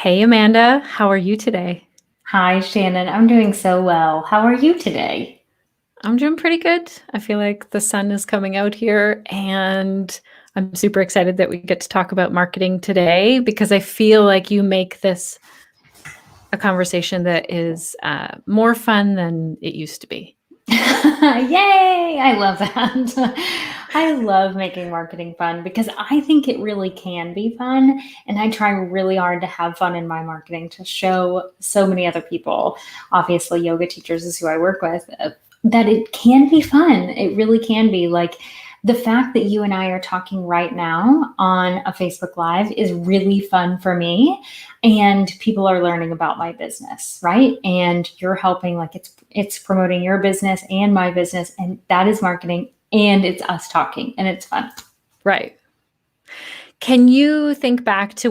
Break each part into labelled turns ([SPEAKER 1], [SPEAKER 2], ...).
[SPEAKER 1] Hey, Amanda, how are you today?
[SPEAKER 2] Hi, Shannon. I'm doing so well. How are you today?
[SPEAKER 1] I'm doing pretty good. I feel like the sun is coming out here, and I'm super excited that we get to talk about marketing today because I feel like you make this a conversation that is more fun than it used to be.
[SPEAKER 2] Yay! I love that. I love making marketing fun because I think it really can be fun. And I try really hard to have fun in my marketing to show so many other people, obviously, yoga teachers is who I work with, that it can be fun. It really can be. Like the fact that you and I are talking right now on a Facebook Live is really fun for me, and people are learning about my business, right? And you're helping, like it's promoting your business and my business, and that is marketing, and it's us talking, and it's fun.
[SPEAKER 1] Right. Can you think back to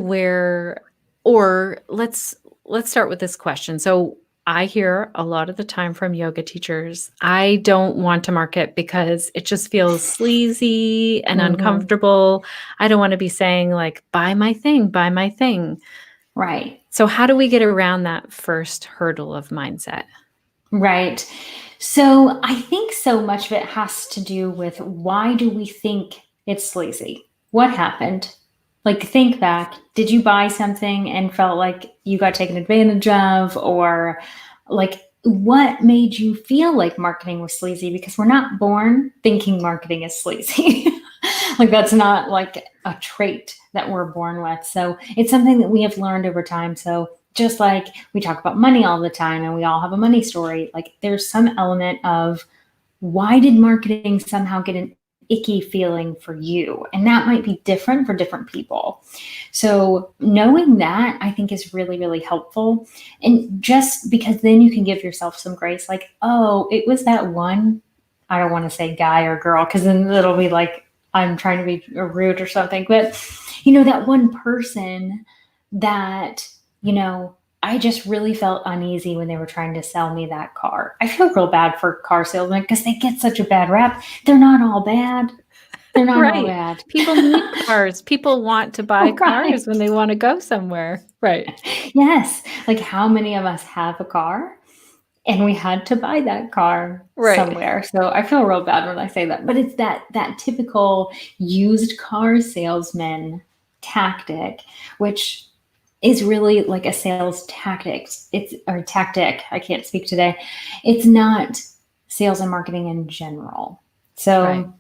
[SPEAKER 1] or let's start with this question. So I hear a lot of the time from yoga teachers, I don't want to market because it just feels sleazy and
[SPEAKER 2] Hmm.
[SPEAKER 1] uncomfortable. I don't want to be saying like, buy my thing, buy my thing.
[SPEAKER 2] Right.
[SPEAKER 1] So how do we get around that first hurdle of mindset?
[SPEAKER 2] Right. So I think so much of it has to do with, why do we think it's sleazy? What happened? Like, think back. Did you buy something and felt like you got taken advantage of? Or like, what made you feel like marketing was sleazy? Because we're not born thinking marketing is sleazy. Like, that's not like a trait that we're born with. So it's something that we have learned over time. So just like we talk about money all the time and we all have a money story, like there's some element of, why did marketing somehow get an icky feeling for you? And that might be different for different people. So knowing that, I think, is really, really helpful. And just because then you can give yourself some grace, like, oh, it was that one, I don't want to say guy or girl, because then it'll be like I'm trying to be rude or something. But, that one person that, I just really felt uneasy when they were trying to sell me that car. I feel real bad for car salesmen because they get such a bad rap. They're not all bad. They're not all
[SPEAKER 1] Right.
[SPEAKER 2] bad.
[SPEAKER 1] People need cars. People want to buy cars
[SPEAKER 2] Right.
[SPEAKER 1] when they want to go somewhere. Right.
[SPEAKER 2] Yes. Like, how many of us have a car and we had to buy that car
[SPEAKER 1] Right.
[SPEAKER 2] somewhere? So I feel real bad when I say that, but it's that typical used car salesman tactic, which is really like a sales tactics. It's or tactic. I can't speak today. It's not sales and marketing in general.
[SPEAKER 1] Right.
[SPEAKER 2] So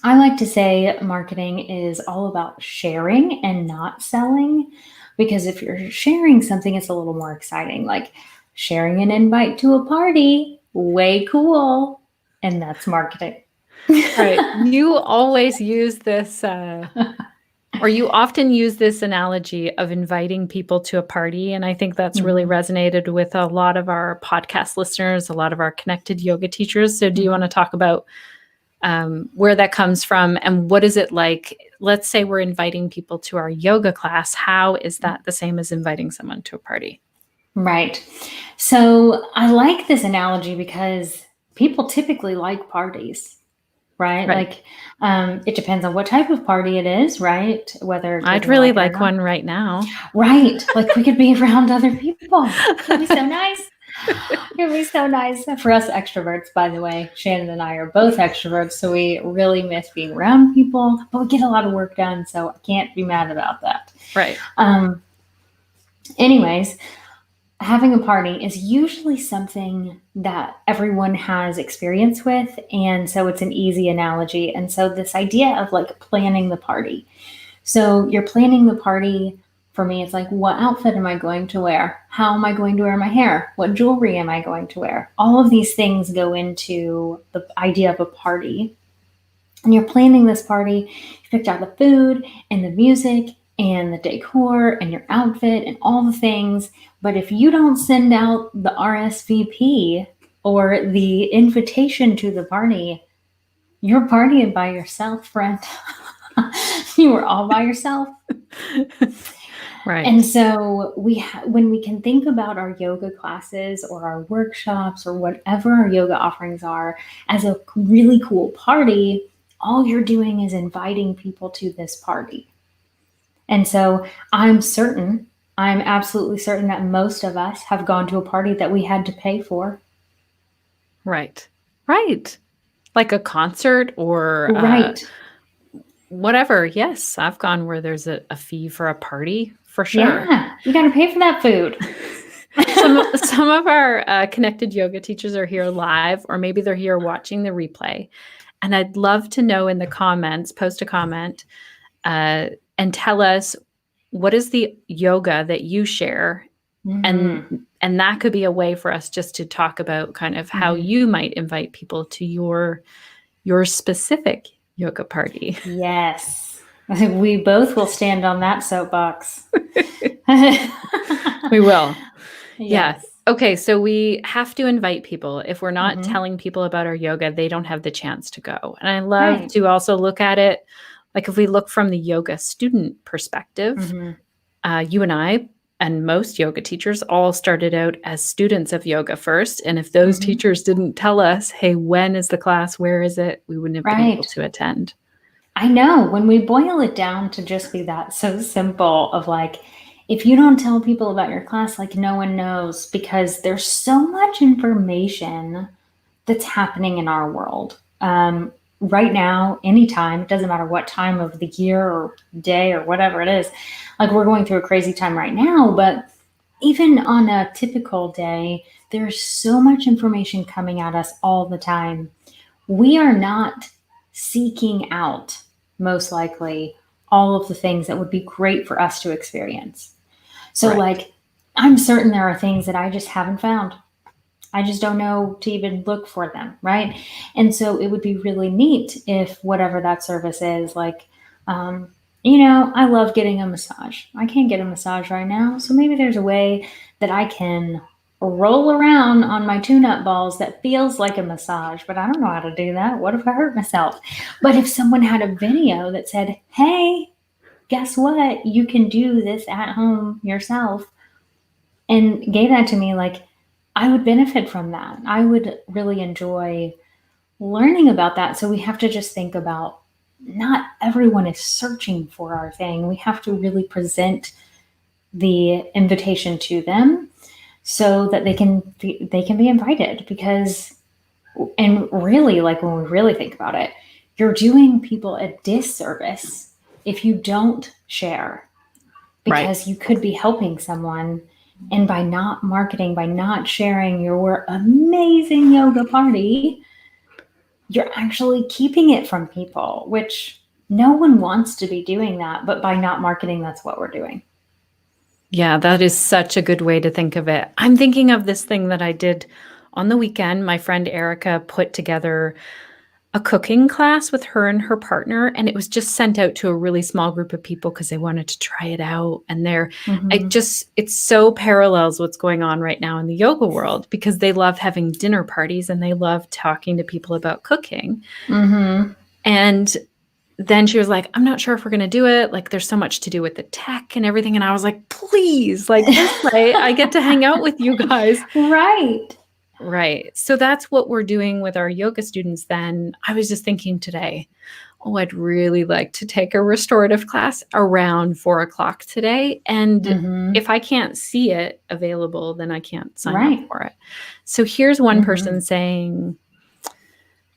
[SPEAKER 2] I like to say marketing is all about sharing and not selling, because if you're sharing something, it's a little more exciting. Like sharing an invite to a party, way cool. And that's marketing.
[SPEAKER 1] Right. You always use this, or you often use this analogy of inviting people to a party. And I think that's really
[SPEAKER 2] Mhm,
[SPEAKER 1] resonated with a lot of our podcast listeners, a lot of our connected yoga teachers. So, do you want
[SPEAKER 2] mhm.
[SPEAKER 1] to talk about where that comes from and what is it like? Let's say we're inviting people to our yoga class. How is that the same as inviting someone to a party?
[SPEAKER 2] Right. So I like this analogy because people typically like parties, right?
[SPEAKER 1] Right.
[SPEAKER 2] Like, it depends on what type of party it is, right?
[SPEAKER 1] I'd
[SPEAKER 2] Whether you
[SPEAKER 1] really
[SPEAKER 2] like it or
[SPEAKER 1] like
[SPEAKER 2] not.
[SPEAKER 1] one right now.
[SPEAKER 2] Right. Like, we could be around other people. It'd be so nice. It'd be so nice for us extroverts, by the way. Shannon and I are both extroverts, so we really miss being around people, but we get a lot of work done, so I can't be mad about that.
[SPEAKER 1] Right.
[SPEAKER 2] Um, anyways, having a party is usually something that everyone has experience with, and so it's an easy analogy. And so this idea of like planning the party, so you're planning the party. For me, it's like, what outfit am I going to wear? How am I going to wear my hair? What jewelry am I going to wear? All of these things go into the idea of a party. And you're planning this party, you picked out the food and the music and the decor and your outfit and all the things. But if you don't send out the RSVP or the invitation to the party, you're partying by yourself, friend. You were all by yourself. And
[SPEAKER 1] Right.
[SPEAKER 2] so when we can think about our yoga classes or our workshops or whatever our yoga offerings are as a really cool party, all you're doing is inviting people to this party. And so I'm certain I'm absolutely certain that most of us have gone to a party that we had to pay for.
[SPEAKER 1] Right. Right. Like a concert or
[SPEAKER 2] Right.
[SPEAKER 1] whatever. Yes, I've gone where there's a fee for a party for sure.
[SPEAKER 2] Yeah, you got to pay for that food.
[SPEAKER 1] Some of our connected yoga teachers are here live, or maybe they're here watching the replay. And I'd love to know in the comments, post a comment, and tell us what is the yoga that you share,
[SPEAKER 2] Mm-hmm.
[SPEAKER 1] and that could be a way for us just to talk about kind of how
[SPEAKER 2] Mm-hmm.
[SPEAKER 1] you might invite people to your specific yoga party.
[SPEAKER 2] Yes. I think we both will stand on that soapbox.
[SPEAKER 1] We will. Yeah.
[SPEAKER 2] Yes.
[SPEAKER 1] Okay, so we have to invite people. If we're not
[SPEAKER 2] Mm-hmm.
[SPEAKER 1] telling people about our yoga, they don't have the chance to go. And I love
[SPEAKER 2] Right.
[SPEAKER 1] to also look at it like if we look from the yoga student perspective,
[SPEAKER 2] Mm-hmm.
[SPEAKER 1] you and I and most yoga teachers all started out as students of yoga first. And if those
[SPEAKER 2] Mm-hmm.
[SPEAKER 1] teachers didn't tell us, hey, when is the class? Where is it? We wouldn't have been able
[SPEAKER 2] Right.
[SPEAKER 1] to attend.
[SPEAKER 2] I know when we boil it down to just be that so simple of like, if you don't tell people about your class, like no one knows because there's so much information that's happening in our world. Right now, anytime, it doesn't matter what time of the year or day or whatever it is, like we're going through a crazy time right now, but even on a typical day, there's so much information coming at us all the time. We are not seeking out, most likely, all of the things that would be great for us to experience. So,
[SPEAKER 1] Right.
[SPEAKER 2] like, I'm certain there are things that I just haven't found. I just don't know to even look for them, right? And so it would be really neat if whatever that service is, like, um, I love getting a massage. I can't get a massage right now. So maybe there's a way that I can roll around on my tune up balls that feels like a massage, but I don't know how to do that. What if I hurt myself? But if someone had a video that said, hey, guess what? You can do this at home yourself and gave that to me, like, I would benefit from that. I would really enjoy learning about that. So we have to just think about not everyone is searching for our thing. We have to really present the invitation to them so that they can be invited because and really like when we really think about it, you're doing people a disservice if you don't share
[SPEAKER 1] Right.
[SPEAKER 2] because you could be helping someone. And by not marketing, by not sharing your amazing yoga party, you're actually keeping it from people, which no one wants to be doing that. But by not marketing, that's what we're doing.
[SPEAKER 1] Yeah, that is such a good way to think of it. I'm thinking of this thing that I did on the weekend. My friend Erica put together a cooking class with her and her partner, and it was just sent out to a really small group of people because they wanted to try it out. And
[SPEAKER 2] Mm-hmm.
[SPEAKER 1] it's so parallels what's going on right now in the yoga world because they love having dinner parties and they love talking to people about cooking.
[SPEAKER 2] Mm-hmm.
[SPEAKER 1] And then she was like, I'm not sure if we're going to do it. Like, there's so much to do with the tech and everything. And I was like, please, like, this way I get to hang out with you guys.
[SPEAKER 2] Right.
[SPEAKER 1] Right. So that's what we're doing with our yoga students then. I was just thinking today, oh, I'd really like to take a restorative class around 4 o'clock today. And
[SPEAKER 2] Mm-hmm.
[SPEAKER 1] if I can't see it available, then I can't sign up
[SPEAKER 2] Right.
[SPEAKER 1] for it. So here's one
[SPEAKER 2] Mm-hmm.
[SPEAKER 1] person saying,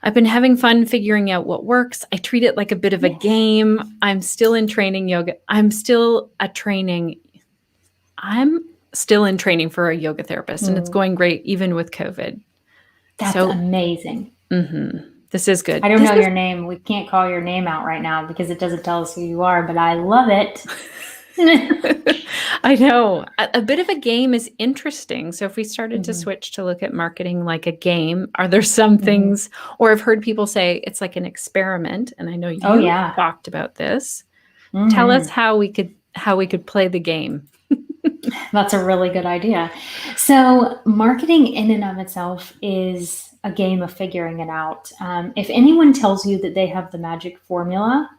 [SPEAKER 1] I've been having fun figuring out what works. I treat it like a bit of a
[SPEAKER 2] Yes.
[SPEAKER 1] game. I'm still in training yoga. I'm still in training for a yoga therapist, and it's
[SPEAKER 2] Mm.
[SPEAKER 1] going great even with COVID.
[SPEAKER 2] That's
[SPEAKER 1] So,
[SPEAKER 2] amazing.
[SPEAKER 1] this is good.
[SPEAKER 2] I don't
[SPEAKER 1] This
[SPEAKER 2] know
[SPEAKER 1] is
[SPEAKER 2] your name. We can't call your name out right now because it doesn't tell us who you are, but I love it.
[SPEAKER 1] I know. A bit of a game is interesting. So if we started to
[SPEAKER 2] Mm-hmm.
[SPEAKER 1] switch to look at marketing like a game, are there some
[SPEAKER 2] Mm-hmm.
[SPEAKER 1] things, or I've heard people say it's like an experiment, and I know
[SPEAKER 2] Oh
[SPEAKER 1] you
[SPEAKER 2] yeah.
[SPEAKER 1] talked about this. Tell us
[SPEAKER 2] Mm-hmm.
[SPEAKER 1] how we could play the game.
[SPEAKER 2] That's a really good idea. So, marketing in and of itself is a game of figuring it out. If anyone tells you that they have the magic formula,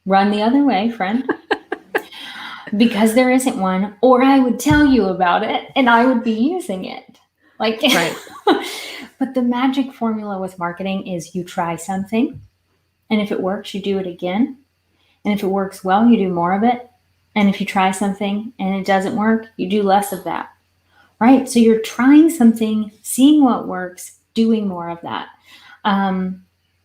[SPEAKER 2] run the other way, friend, because there isn't one, or I would tell you about it and I would be using it. Like,
[SPEAKER 1] Right.
[SPEAKER 2] but the magic formula with marketing is you try something, and if it works, you do it again. And if it works well, you do more of it. And if you try something and it doesn't work, you do less of that, right? So you're trying something, seeing what works, doing more of that.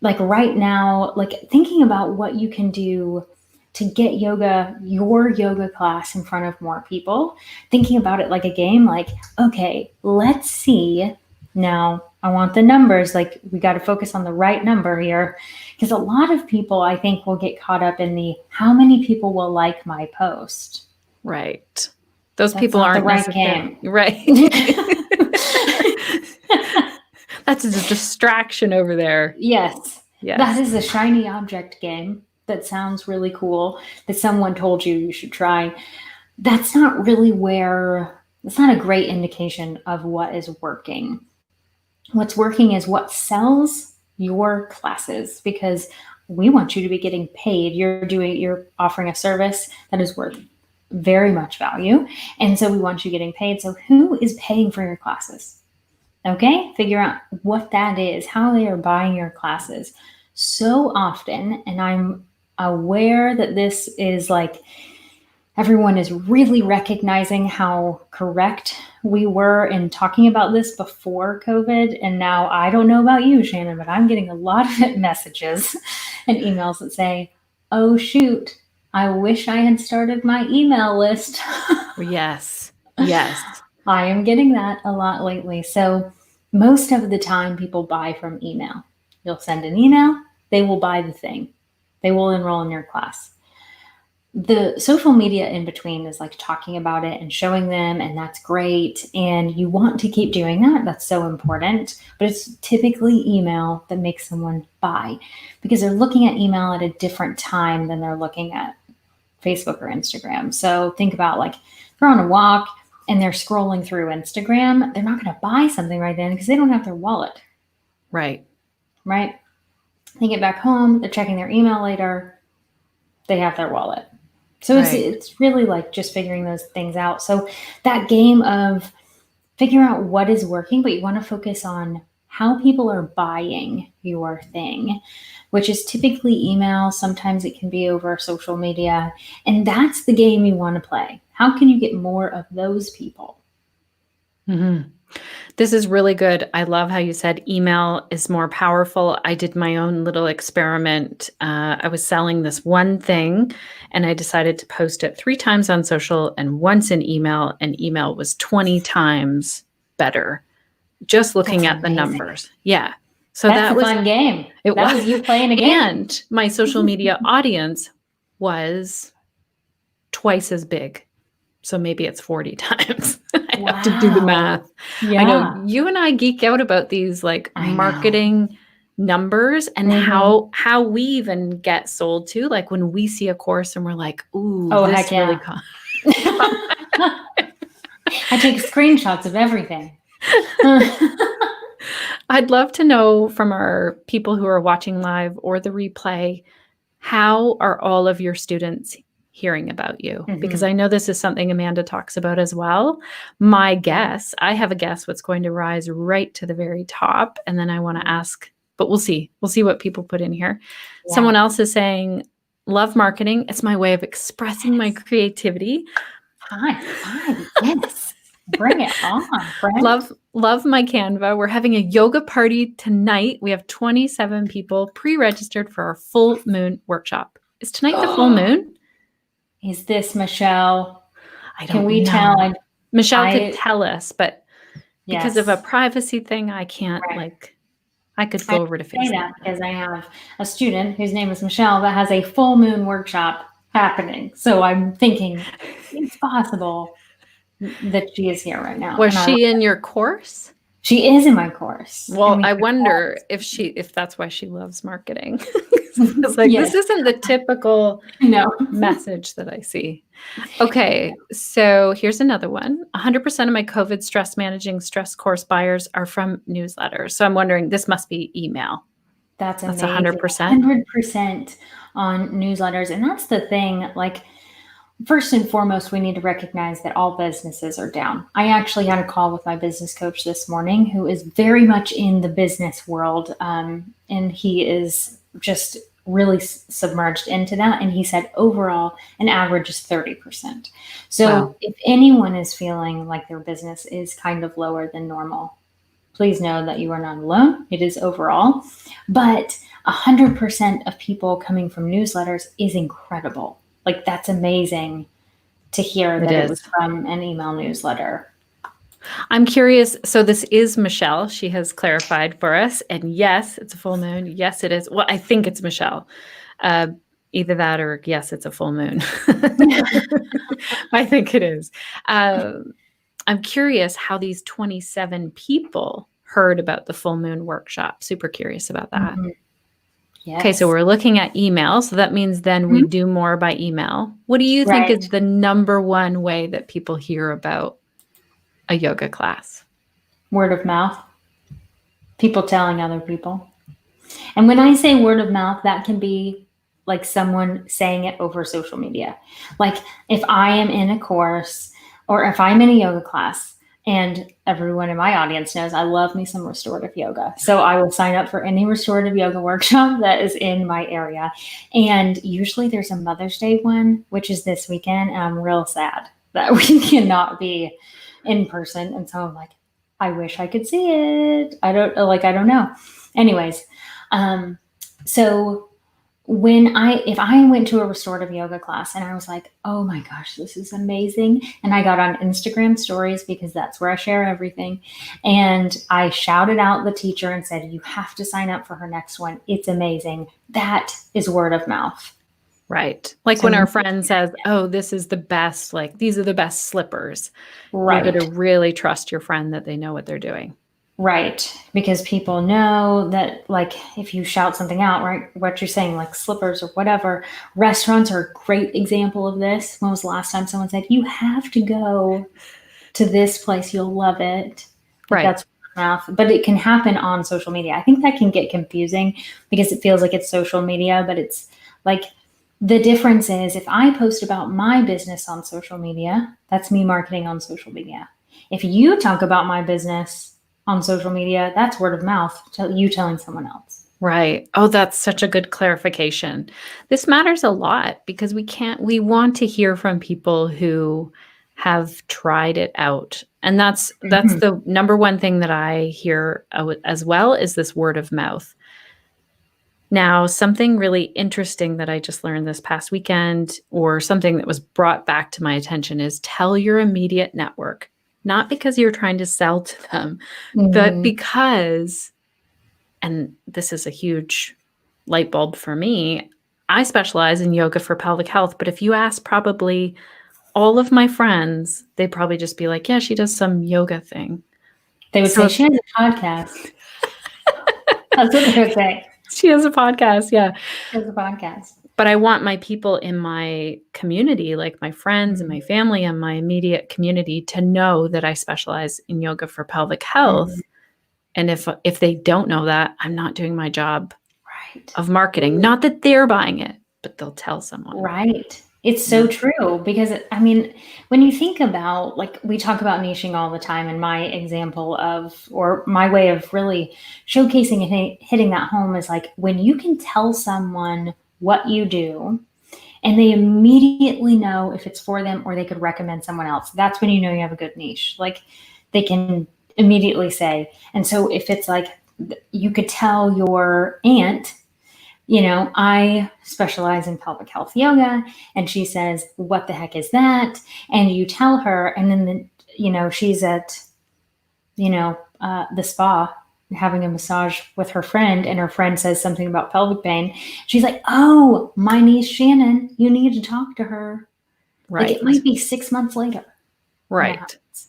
[SPEAKER 2] Like right now, like thinking about what you can do to get your yoga class in front of more people, thinking about it like a game, like, okay, let's see. Now, I want the numbers, like, we got to focus on the right number here. Because a lot of people, I think, will get caught up in the how many people will like my post.
[SPEAKER 1] Right. Those
[SPEAKER 2] That's
[SPEAKER 1] people
[SPEAKER 2] not the
[SPEAKER 1] aren't
[SPEAKER 2] right
[SPEAKER 1] necessarily
[SPEAKER 2] game.
[SPEAKER 1] right. That's a distraction over there.
[SPEAKER 2] Yes.
[SPEAKER 1] Yes.
[SPEAKER 2] That is a shiny object game that sounds really cool that someone told you should try. That's not really it's not a great indication of what is working. What's working is what sells your classes, because we want you to be getting paid. You're offering a service that is worth very much value. And so we want you getting paid. So who is paying for your classes? Okay, figure out what that is, how they are buying your classes. So often, and I'm aware that this is like everyone is really recognizing how correct we were in talking about this before COVID. And now I don't know about you, Shannon, but I'm getting a lot of messages and emails that say, oh, shoot, I wish I had started my email list.
[SPEAKER 1] Yes. Yes.
[SPEAKER 2] I am getting that a lot lately. So most of the time people buy from email. You'll send an email, they will buy the thing. They will enroll in your class. The social media in between is like talking about it and showing them, and that's great. And you want to keep doing that. That's so important. But it's typically email that makes someone buy, because they're looking at email at a different time than they're looking at Facebook or Instagram. So think about, like, they're on a walk and they're scrolling through Instagram. They're not going to buy something right then because they don't have their wallet.
[SPEAKER 1] Right.
[SPEAKER 2] Right? They get back home, they're checking their email later, they have their wallet. So
[SPEAKER 1] Right.
[SPEAKER 2] it's really like just figuring those things out. So that game of figure out what is working, but you want to focus on how people are buying your thing, which is typically email. Sometimes it can be over social media. And that's the game you want to play. How can you get more of those people?
[SPEAKER 1] Mm-hmm. This is really good. I love how you said email is more powerful. I did my own little experiment. I was selling this one thing, and I decided to post it 3 times on social and once in email, and email was 20 times better, just looking
[SPEAKER 2] That's
[SPEAKER 1] at the
[SPEAKER 2] amazing.
[SPEAKER 1] numbers. Yeah. So
[SPEAKER 2] That's
[SPEAKER 1] that
[SPEAKER 2] a fun game.
[SPEAKER 1] That
[SPEAKER 2] was you playing a game.
[SPEAKER 1] And my social media audience was twice as big. So maybe it's 40 times. I have to do the math.
[SPEAKER 2] Yeah.
[SPEAKER 1] I know you and I geek out about these like marketing numbers and how we even get sold to. Like when we see a course and we're like, ooh, this really
[SPEAKER 2] I take screenshots of everything.
[SPEAKER 1] I'd love to know from our people who are watching live or the replay, how are all of your students hearing about you? Because I know this is something Amanda talks about as well. My guess, I have a guess what's going to rise right to the very top. And then I want to ask, but we'll see. We'll see what people put in here. Yeah. Someone else is saying, love marketing. It's my way of expressing my creativity.
[SPEAKER 2] Hi. Yes. Bring it on, friend.
[SPEAKER 1] Love my Canva. We're having a yoga party tonight. We have 27 people pre-registered for our full moon workshop. Is tonight the full moon?
[SPEAKER 2] Is this Michelle?
[SPEAKER 1] I don't know. Can we tell? Michelle could tell us, but because of a privacy thing, I can't I could go over to Facebook.
[SPEAKER 2] That because I have a student whose name is Michelle that has a full moon workshop happening. So I'm thinking it's possible that she is here right now.
[SPEAKER 1] Was she in your course?
[SPEAKER 2] She is in my course.
[SPEAKER 1] Well, I wonder if that's why she loves marketing. It's like, this isn't the typical message that I see. Okay, so here's another one. 100% of my COVID stress managing stress course buyers are from newsletters. So I'm wondering, this must be email.
[SPEAKER 2] That's amazing. 100%. 100% on newsletters. And that's the thing, like, first and foremost, we need to recognize that all businesses are down. I actually had a call with my business coach this morning who is very much in the business world. And he is just really submerged into that. And he said overall, an average is 30%. So
[SPEAKER 1] Wow.
[SPEAKER 2] if anyone is feeling like their business is kind of lower than normal, please know that you are not alone. It is overall. But 100% of people coming from newsletters is incredible. Like, that's amazing to hear
[SPEAKER 1] It
[SPEAKER 2] that it
[SPEAKER 1] is.
[SPEAKER 2] was from an email newsletter.
[SPEAKER 1] I'm curious. So this is Michelle. She has clarified for us. And yes, it's a full moon. Yes, it is. Well, I think it's Michelle. Uh, Either that or yes, it's a full moon. I think it is. I'm curious how these 27 people heard about the full moon workshop. Super curious about that.
[SPEAKER 2] Mhm.
[SPEAKER 1] Okay, so
[SPEAKER 2] Yes.
[SPEAKER 1] we're looking at email. So that means then we
[SPEAKER 2] Mhm.
[SPEAKER 1] do more by email. What do you think is
[SPEAKER 2] Right.
[SPEAKER 1] the number one way that people hear about a yoga class?
[SPEAKER 2] Word of mouth. People telling other people. And when I say word of mouth, that can be like someone saying it over social media. Like, if I am in a course or if I'm in a yoga class, and everyone in my audience knows I love me some restorative yoga. So I will sign up for any restorative yoga workshop that is in my area. And usually there's a Mother's Day one, which is this weekend. And I'm real sad that we cannot be in person. And so I'm like, I wish I could see it. I don't know. Anyways, um, so if I went to a restorative yoga class and I was like, oh my gosh, this is amazing. And I got on Instagram stories because that's where I share everything. And I shouted out the teacher and said, you have to sign up for her next one. It's amazing. That is word of mouth.
[SPEAKER 1] Right. Like
[SPEAKER 2] To
[SPEAKER 1] when our
[SPEAKER 2] me,
[SPEAKER 1] friend says, oh, this is the best, like these are the best slippers. You're going to
[SPEAKER 2] right.
[SPEAKER 1] really trust your friend that they know what they're doing.
[SPEAKER 2] Right. Because people know that, like, if you shout something out, right, what you're saying, like slippers or whatever, restaurants are a great example of this. When was the last time someone said, you have to go to this place, you'll love it? Like,
[SPEAKER 1] Right.
[SPEAKER 2] that's mouth. But it can happen on social media. I think that can get confusing because it feels like it's social media, but it's like, the difference is if I post about my business on social media, that's me marketing on social media. If you talk about my business on social media, that's word of mouth, you telling someone else.
[SPEAKER 1] Right. Oh, that's such a good clarification. This matters a lot because we want to hear from people who have tried it out. And that's
[SPEAKER 2] Mhm.
[SPEAKER 1] the number one thing that I hear as well is this word of mouth. Now, something really interesting that I just learned this past weekend, or something that was brought back to my attention, is tell your immediate network, not because you're trying to sell to them, but
[SPEAKER 2] Mhm.
[SPEAKER 1] because, and this is a huge light bulb for me, I specialize in yoga for pelvic health. But if you ask probably all of my friends, they'd probably just be like, yeah, she does some yoga thing.
[SPEAKER 2] They would say,
[SPEAKER 1] So
[SPEAKER 2] she has a podcast. That's what they would say.
[SPEAKER 1] she has a podcast. Yeah.
[SPEAKER 2] She has a podcast.
[SPEAKER 1] But I want my people in my community, like my friends and
[SPEAKER 2] Mhm.
[SPEAKER 1] my family and my immediate community, to know that I specialize in yoga for pelvic health.
[SPEAKER 2] Mhm.
[SPEAKER 1] And if they don't know that, I'm not doing my job
[SPEAKER 2] Right.
[SPEAKER 1] of marketing. Not that they're buying it, but they'll tell someone.
[SPEAKER 2] Right. It's so
[SPEAKER 1] Yeah.
[SPEAKER 2] true because, I mean, when you think about, like, we talk about niching all the time, and my example of, or my way of really showcasing and hitting that home is like when you can tell someone what you do and they immediately know if it's for them or they could recommend someone else. That's when you know you have a good niche. Like, they can immediately say. And so if it's like you could tell your aunt, I specialize in pelvic health yoga. And she says, what the heck is that? And you tell her, and then, she's at, the spa having a massage with her friend, and her friend says something about pelvic pain. She's like, oh, my niece Shannon, you need to talk to her. Like, it
[SPEAKER 1] Right.
[SPEAKER 2] might be 6 months later when that
[SPEAKER 1] Right.
[SPEAKER 2] happens.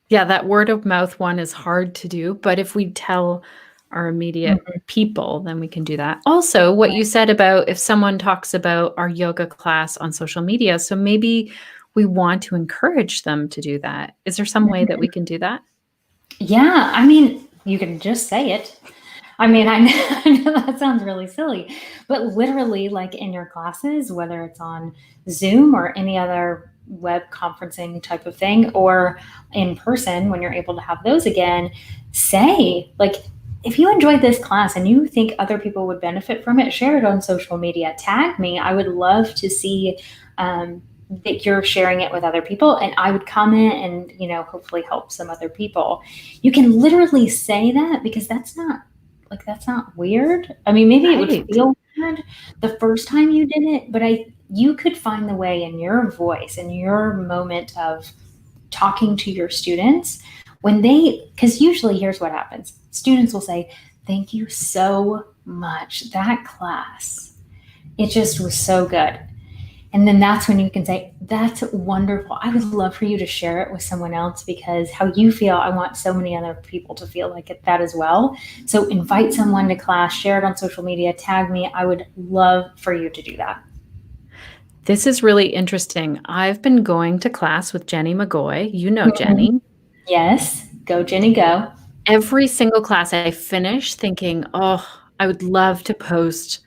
[SPEAKER 1] Yeah, that word of mouth one is hard to do, but if we tell our immediate
[SPEAKER 2] Mhm.
[SPEAKER 1] people, then we can do that. Also, what you said about if someone talks about our yoga class on social media, so maybe we want to encourage them to do that. Is there some way that we
[SPEAKER 2] Mhm.
[SPEAKER 1] can do that?
[SPEAKER 2] Yeah, I mean, you can just say it. I mean, I know, I know that sounds really silly, but literally, like in your classes, whether it's on Zoom or any other web conferencing type of thing, or in person when you're able to have those again, say, like, if you enjoyed this class and you think other people would benefit from it, share it on social media. Tag me. I would love to see that you're sharing it with other people, and I would comment and, hopefully help some other people. You can literally say that, because that's not weird. I mean, maybe it would
[SPEAKER 1] Right.
[SPEAKER 2] feel weird the first time you did it, but you could find the way in your voice and your moment of talking to your students because usually here's what happens. Students will say, "Thank you so much. That class, it just was so good." And then that's when you can say, "That's wonderful. I would love for you to share it with someone else, because how you feel, I want so many other people to feel like that as well." So invite someone to class, share it on social media, tag me. I would love for you to do that.
[SPEAKER 1] This is really interesting. I've been going to class with Jenny McGoy. You know
[SPEAKER 2] Mhm.
[SPEAKER 1] Jenny.
[SPEAKER 2] Yes. Go, Jenny, go.
[SPEAKER 1] Every single class I finish thinking, oh, I would love to post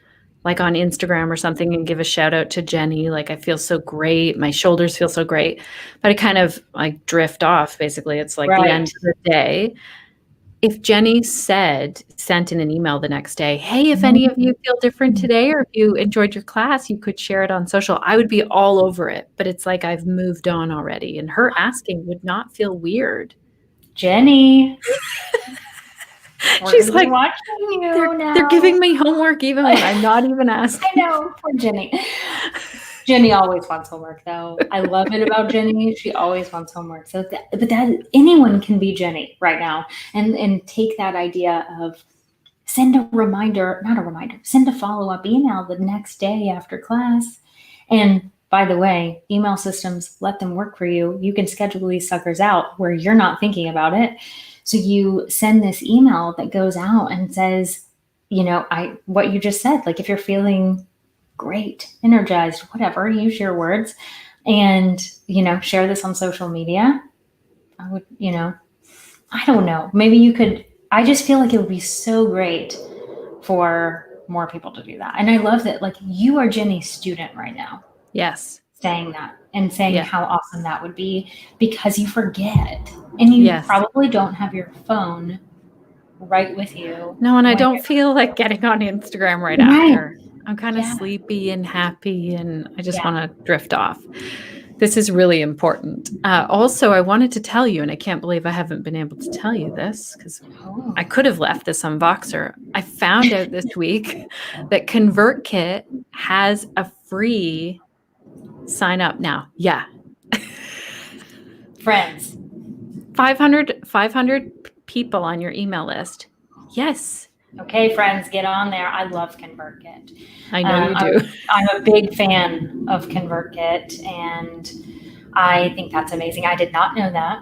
[SPEAKER 1] like on Instagram or something and give a shout out to Jenny. Like, I feel so great. My shoulders feel so great. But I kind of like drift off, basically. It's like the end
[SPEAKER 2] Right.
[SPEAKER 1] of the day. If Jenny sent in an email the next day, hey, if any of you feel different today or if you enjoyed your class, you could share it on social, I would be all over it. But it's like I've moved on already. And her asking would not feel weird.
[SPEAKER 2] Jenny, we're
[SPEAKER 1] She's
[SPEAKER 2] going to be
[SPEAKER 1] like,
[SPEAKER 2] watching
[SPEAKER 1] they're
[SPEAKER 2] you
[SPEAKER 1] they're
[SPEAKER 2] now.
[SPEAKER 1] giving me homework even when I'm not even
[SPEAKER 2] I
[SPEAKER 1] asking.
[SPEAKER 2] know, poor Jenny. Jenny always wants homework, though. I love it about Jenny. She always wants homework. So, but anyone can be Jenny right now, and take that idea of send a reminder, not a reminder, send a follow up email the next day after class. And by the way, email systems, let them work for you. You can schedule these suckers out where you're not thinking about it. So you send this email that goes out and says, what you just said, like if you're feeling great, energized, whatever, use your words, and, share this on social media. I would, I don't know, maybe you could, I just feel like it would be so great for more people to do that. And I love that, like, you are Jenny's student right now,
[SPEAKER 1] Yes.
[SPEAKER 2] saying that and saying
[SPEAKER 1] Yeah.
[SPEAKER 2] how awesome that would be, because you forget and you
[SPEAKER 1] Yes.
[SPEAKER 2] probably don't have your phone right with you.
[SPEAKER 1] No, and I
[SPEAKER 2] when
[SPEAKER 1] don't
[SPEAKER 2] you're
[SPEAKER 1] feel like getting on Instagram right
[SPEAKER 2] right.
[SPEAKER 1] after. I'm kind of
[SPEAKER 2] Yeah.
[SPEAKER 1] sleepy and happy, and I just
[SPEAKER 2] Yeah.
[SPEAKER 1] want to drift off. This is really important. Also, I wanted to tell you, and I can't believe I haven't been able to tell you this because
[SPEAKER 2] Oh.
[SPEAKER 1] I could have left this on Voxer. I found out this week that ConvertKit has a free sign up now. Yeah.
[SPEAKER 2] Friends.
[SPEAKER 1] 500 people on your email list. Yes.
[SPEAKER 2] Okay, friends, get on there. I love ConvertKit.
[SPEAKER 1] I know you do.
[SPEAKER 2] I'm a big fan of ConvertKit, and I think that's amazing. I did not know that.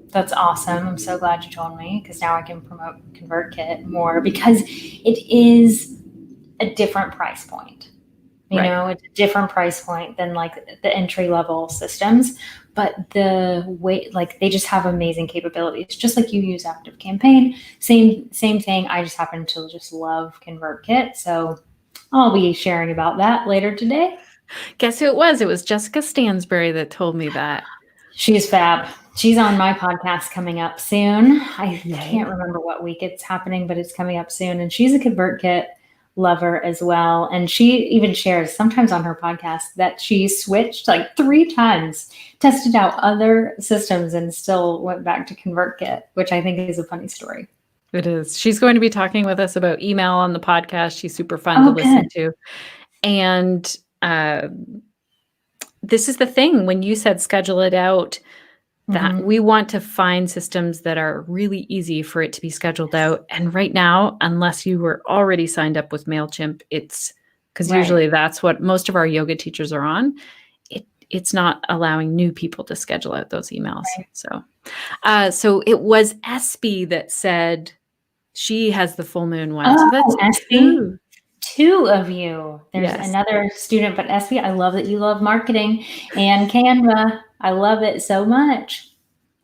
[SPEAKER 2] That's awesome. I'm so glad you told me, because now I can promote ConvertKit more, because it is a different price point. It's a different price point than like the entry level systems, but the way, like, they just have amazing capabilities, just like you use ActiveCampaign. Same thing. I just happen to just love ConvertKit. So I'll be sharing about that later today.
[SPEAKER 1] Guess who it was? It was Jessica Stansbury that told me that.
[SPEAKER 2] She's fab. She's on my podcast coming up soon. I
[SPEAKER 1] Yay.
[SPEAKER 2] can't remember what week it's happening, but it's coming up soon. And she's a ConvertKit lover as well. And she even shares sometimes on her podcast that she switched like 3 times, tested out other systems, and still went back to ConvertKit, which I think is a funny story.
[SPEAKER 1] It is. She's going to be talking with us about email on the podcast. She's super fun to listen to. And this is the thing, when you said schedule it out, that we want to find systems that are really easy for it to be scheduled out. And right now, unless you were already signed up with MailChimp, it's because usually that's what most of our yoga teachers are on. It's not allowing new people to schedule out those emails. Right. So it was Espy that said she has the full moon one. So that's
[SPEAKER 2] Espy. 2 of you. There's
[SPEAKER 1] Yes.
[SPEAKER 2] another student, but Espy, I love that you love marketing and Canva. I love it so much.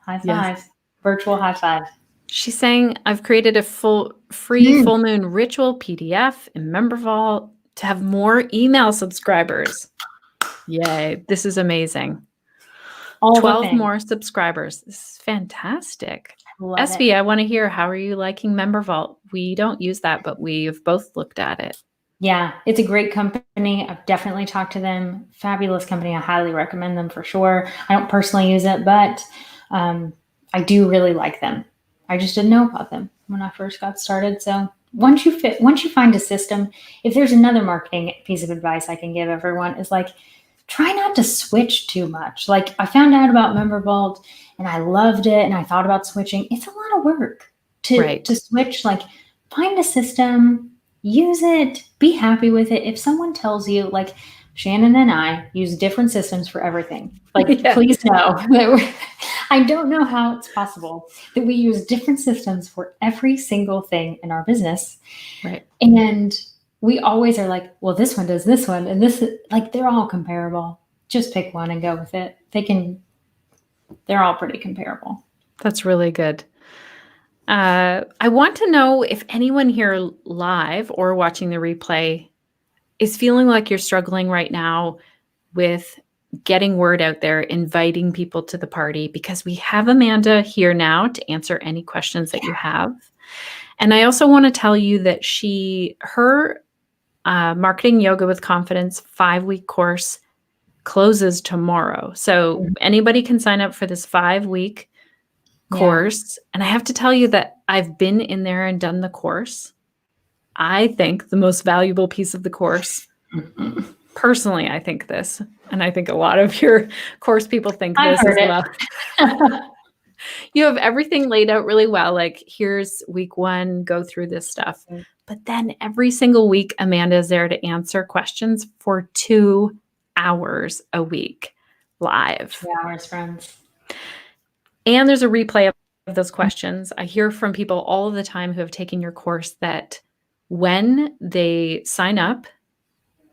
[SPEAKER 2] High five. Yes. Virtual high five.
[SPEAKER 1] She's saying, I've created a free full moon ritual PDF in MemberVault to have more email subscribers. Yay. This is amazing.
[SPEAKER 2] All the
[SPEAKER 1] 12
[SPEAKER 2] things.
[SPEAKER 1] more subscribers. This is fantastic.
[SPEAKER 2] Love
[SPEAKER 1] SB,
[SPEAKER 2] it.
[SPEAKER 1] I want to hear, how are you liking Member Vault? We don't use that, but we've both looked at it.
[SPEAKER 2] Yeah, it's a great company. I've definitely talked to them. Fabulous company. I highly recommend them for sure. I don't personally use it, but I do really like them. I just didn't know about them when I first got started. So once you find a system, if there's another marketing piece of advice I can give everyone is like, try not to switch too much. Like I found out about Member Vault and I loved it and I thought about switching. It's a lot of work to switch. Like find a system, use it, be happy with it. If someone tells you, like Shannon and I use different systems for everything, like
[SPEAKER 1] Yeah.
[SPEAKER 2] please know that I don't know how it's possible that we use different systems for every single thing in our business.
[SPEAKER 1] Right.
[SPEAKER 2] And we always are like, well, this one does this one, and this is like they're all comparable. Just pick one and go with it. They're all pretty comparable.
[SPEAKER 1] That's really good. I want to know if anyone here live or watching the replay is feeling like you're struggling right now with getting word out there, inviting people to the party, because we have Amanda here now to answer any questions that you have. And I also want to tell you that her Marketing Yoga with Confidence 5-week course closes tomorrow. So anybody can sign up for this 5-week course. And I have to tell you that I've been in there and done the course. I think the most valuable piece of the course, personally, I think this, and I think a lot of your course people think this as well. You have everything laid out really well. Like, here's week 1, go through this stuff. But then every single week, Amanda is there to answer questions for 2 hours a week live.
[SPEAKER 2] 2 hours, friends.
[SPEAKER 1] And there's a replay of those questions. I hear from people all the time who have taken your course that when they sign up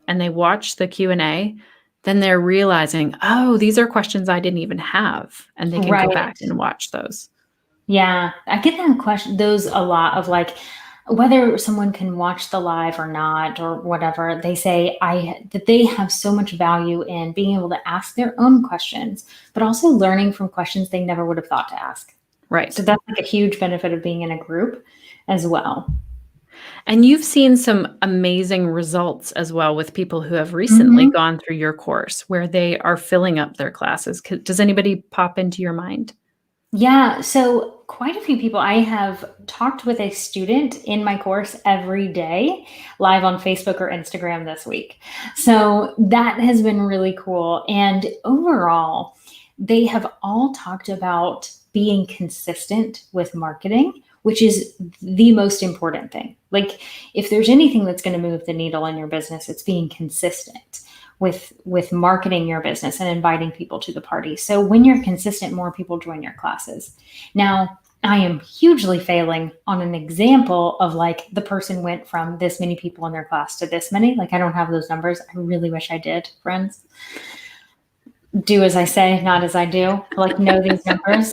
[SPEAKER 1] and they watch the Q&A, then they're realizing, oh, these are questions I didn't even have. And they can go back and watch those.
[SPEAKER 2] Yeah, I get that question, those a lot of like, whether someone can watch the live or not or whatever, they say that they have so much value in being able to ask their own questions, but also learning from questions they never would have thought to ask.
[SPEAKER 1] Right.
[SPEAKER 2] So that's like a huge benefit of being in a group as well.
[SPEAKER 1] And you've seen some amazing results as well with people who have recently gone through your course where they are filling up their classes. Does anybody pop into your mind?
[SPEAKER 2] Yeah, so quite a few people. I have talked with a student in my course every day, live on Facebook or Instagram this week. So that has been really cool. And overall, they have all talked about being consistent with marketing, which is the most important thing. Like, if there's anything that's going to move the needle in your business, it's being consistent with marketing your business and inviting people to the party. So when you're consistent, more people join your classes. Now, I am hugely failing on an example of like the person went from this many people in their class to this many. Like, I don't have those numbers. I really wish I did, friends. Do as I say, not as I do. Like, know these numbers.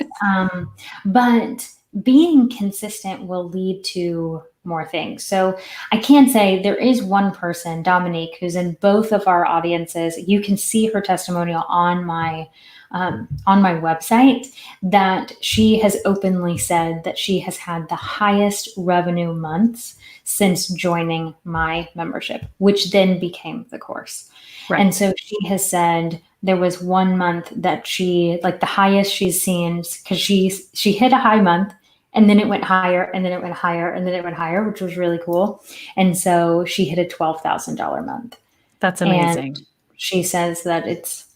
[SPEAKER 2] But being consistent will lead to more things. So I can say there is one person, Dominique, who's in both of our audiences. You can see her testimonial on my website, that she has openly said that she has had the highest revenue months since joining my membership, which then became the course. Right. And so she has said there was 1 month that she, like the highest she's seen, because she hit a high month, and then it went higher, and then it went higher, and then it went higher, which was really cool. And so she hit a $12,000 month.
[SPEAKER 1] That's amazing.
[SPEAKER 2] And she says that it's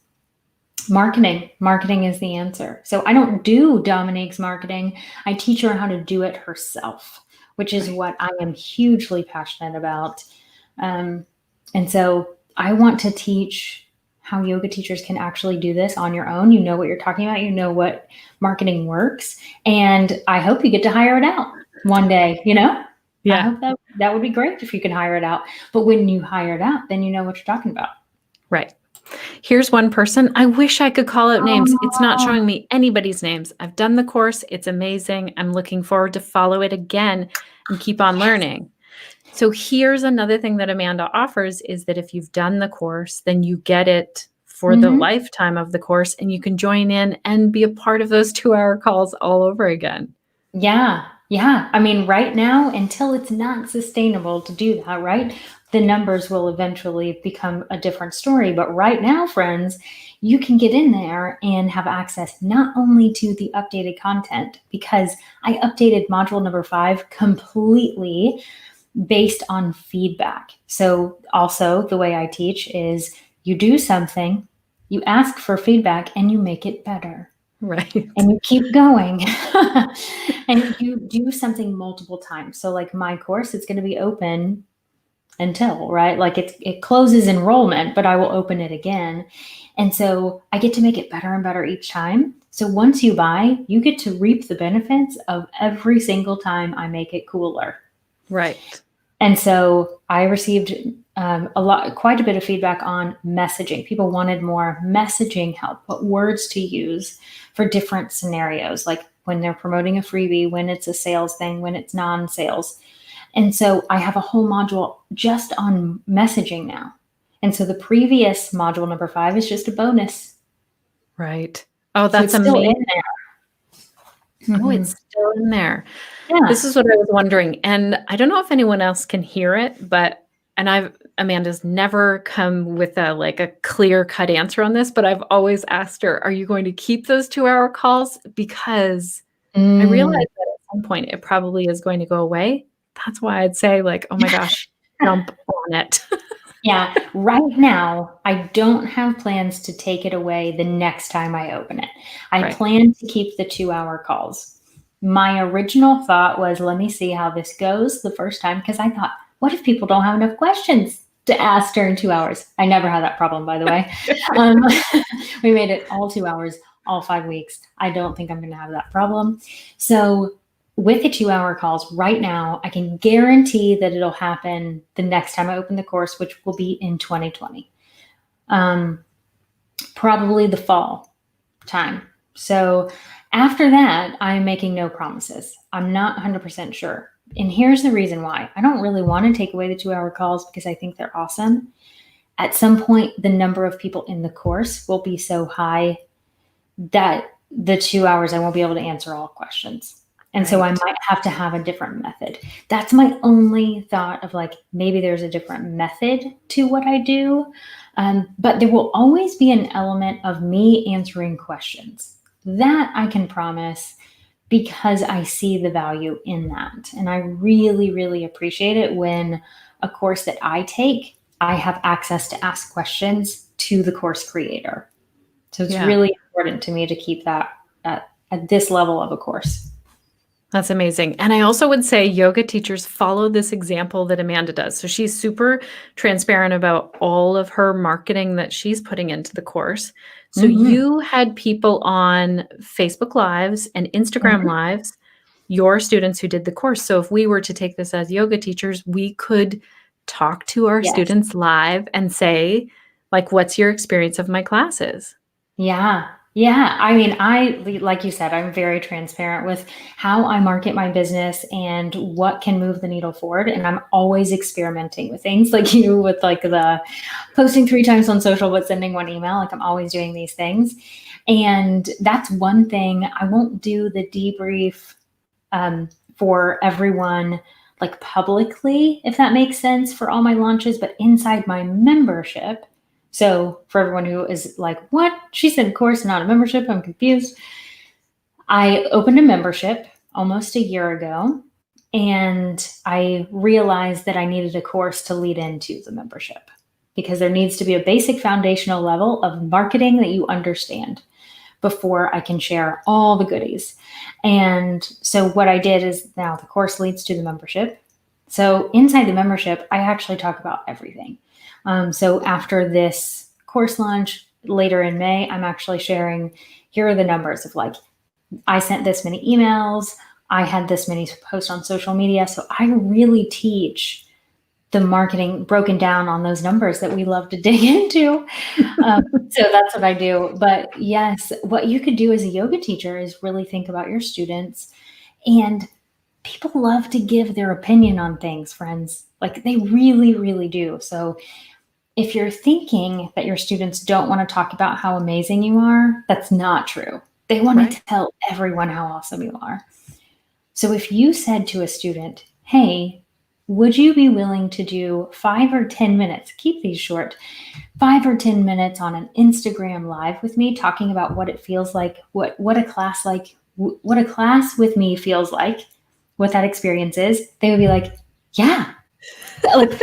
[SPEAKER 2] marketing. Marketing is the answer. So I don't do Dominique's marketing. I teach her how to do it herself, which is what I am hugely passionate about. And so I want to teach how yoga teachers can actually do this on your own. You know what you're talking about. You know what marketing works. And I hope you get to hire it out one day, Yeah. I hope that would be great if you can hire it out. But when you hire it out, then you know what you're talking about.
[SPEAKER 1] Right. Here's one person. I wish I could call out names. It's not showing me anybody's names. I've done the course. It's amazing. I'm looking forward to follow it again and keep on learning. So here's another thing that Amanda offers is that if you've done the course, then you get it for the lifetime of the course, and you can join in and be a part of those 2-hour calls all over again.
[SPEAKER 2] Yeah. Yeah. I mean, right now, until it's not sustainable to do that, right? The numbers will eventually become a different story. But right now, friends, you can get in there and have access not only to the updated content, because I updated module number 5 completely based on feedback. So also the way I teach is you do something, you ask for feedback, and you make it better.
[SPEAKER 1] Right.
[SPEAKER 2] And you keep going. And you do something multiple times. So like my course, it's going to be open until, right? Like it closes enrollment, but I will open it again. And so I get to make it better and better each time. So once you buy, you get to reap the benefits of every single time I make it cooler.
[SPEAKER 1] Right.
[SPEAKER 2] And so I received quite a bit of feedback on messaging. People wanted more messaging help, what words to use for different scenarios, like when they're promoting a freebie, when it's a sales thing, when it's non-sales. And so I have a whole module just on messaging now. And so the previous module number 5 is just a bonus.
[SPEAKER 1] Right. Oh,
[SPEAKER 2] So
[SPEAKER 1] that's
[SPEAKER 2] it's still
[SPEAKER 1] amazing.
[SPEAKER 2] in there.
[SPEAKER 1] Oh, it's still in there.
[SPEAKER 2] Yeah.
[SPEAKER 1] This is what I was wondering, and I don't know if anyone else can hear it, but Amanda's never come with a clear-cut answer on this, but I've always asked her, "Are you going to keep those 2-hour calls?" Because I realize that at some point it probably is going to go away. That's why I'd say like, "Oh my gosh, jump on it."
[SPEAKER 2] Yeah, right now, I don't have plans to take it away the next time I open it. I
[SPEAKER 1] Right.
[SPEAKER 2] plan to keep the 2-hour calls. My original thought was, let me see how this goes the first time, because I thought, what if people don't have enough questions to ask during 2 hours? I never had that problem, by the way. We made it all 2 hours, all 5 weeks. I don't think I'm going to have that problem. So with the 2-hour calls right now, I can guarantee that it'll happen the next time I open the course, which will be in 2020. Probably the fall time. So after that, I'm making no promises. I'm not 100% sure. And here's the reason why. I don't really want to take away the 2-hour calls because I think they're awesome. At some point, the number of people in the course will be so high that the 2 hours I won't be able to answer all questions. And so I might have to have a different method. That's my only thought of like, maybe there's a different method to what I do. But there will always be an element of me answering questions. That I can promise, because I see the value in that. And I really, really appreciate it when a course that I take, I have access to ask questions to the course creator. So it's really important to me to keep that at this level of a course.
[SPEAKER 1] That's amazing. And I also would say yoga teachers follow this example that Amanda does. So she's super transparent about all of her marketing that she's putting into the course. So you had people on Facebook Lives and Instagram Lives, your students who did the course. So if we were to take this as yoga teachers, we could talk to our students live and say, like, what's your experience of my classes?
[SPEAKER 2] Yeah. Yeah. I mean, like you said, I'm very transparent with how I market my business and what can move the needle forward. And I'm always experimenting with things like you with like the posting 3 times on social, but sending 1 email. Like I'm always doing these things. And that's one thing. I won't do the debrief for everyone like publicly, if that makes sense, for all my launches, but inside my membership. So for everyone who is like, what? She said course, not a membership. I'm confused. I opened a membership almost a year ago, and I realized that I needed a course to lead into the membership because there needs to be a basic foundational level of marketing that you understand before I can share all the goodies. And so what I did is now the course leads to the membership. So inside the membership, I actually talk about everything. So after this course launch later in May, I'm actually sharing, here are the numbers of like, I sent this many emails, I had this many posts on social media. So I really teach the marketing broken down on those numbers that we love to dig into. So that's what I do. But yes, what you could do as a yoga teacher is really think about your students. And people love to give their opinion on things, friends. Like they really, really do. So if you're thinking that your students don't want to talk about how amazing you are, that's not true. They want
[SPEAKER 1] Right.
[SPEAKER 2] to tell everyone how awesome you are. So if you said to a student, hey, would you be willing to do 5 or 10 minutes, keep these short, 5 or 10 minutes on an Instagram live with me talking about what it feels like, what a class with me feels like, what that experience is, they would be like, yeah. Like,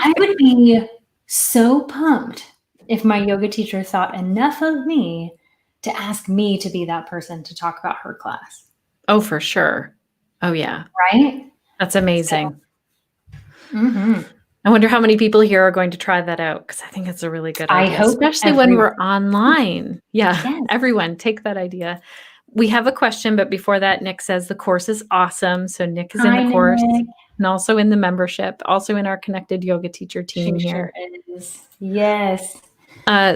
[SPEAKER 2] I would be so pumped if my yoga teacher thought enough of me to ask me to be that person to talk about her class.
[SPEAKER 1] Oh, for sure. Oh, yeah.
[SPEAKER 2] Right?
[SPEAKER 1] That's
[SPEAKER 2] So,
[SPEAKER 1] amazing.
[SPEAKER 2] mhm.
[SPEAKER 1] I wonder how many people here are going to try that out, because I think it's a really good
[SPEAKER 2] I
[SPEAKER 1] idea,
[SPEAKER 2] hope
[SPEAKER 1] especially when
[SPEAKER 2] everyone.
[SPEAKER 1] we're online. Yeah,
[SPEAKER 2] Yes.
[SPEAKER 1] everyone take that idea. We have a question, but before that, Nick says the course is awesome. So Nick is in the
[SPEAKER 2] Hi,
[SPEAKER 1] course
[SPEAKER 2] Nick.
[SPEAKER 1] and also in the membership, also in our connected yoga teacher
[SPEAKER 2] She
[SPEAKER 1] team
[SPEAKER 2] sure
[SPEAKER 1] here.
[SPEAKER 2] is. Yes.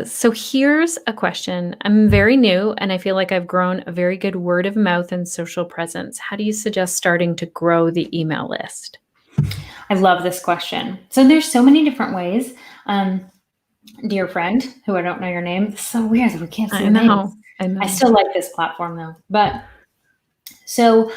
[SPEAKER 1] So here's a question. I'm very new and I feel like I've grown a very good word of mouth and social presence. How do you suggest starting to grow the email list?
[SPEAKER 2] I love this question. So there's so many different ways. Dear friend, who I don't know your name, it's so weird that we can't see
[SPEAKER 1] I
[SPEAKER 2] the names.
[SPEAKER 1] know. I know.
[SPEAKER 2] I still like this platform though. But so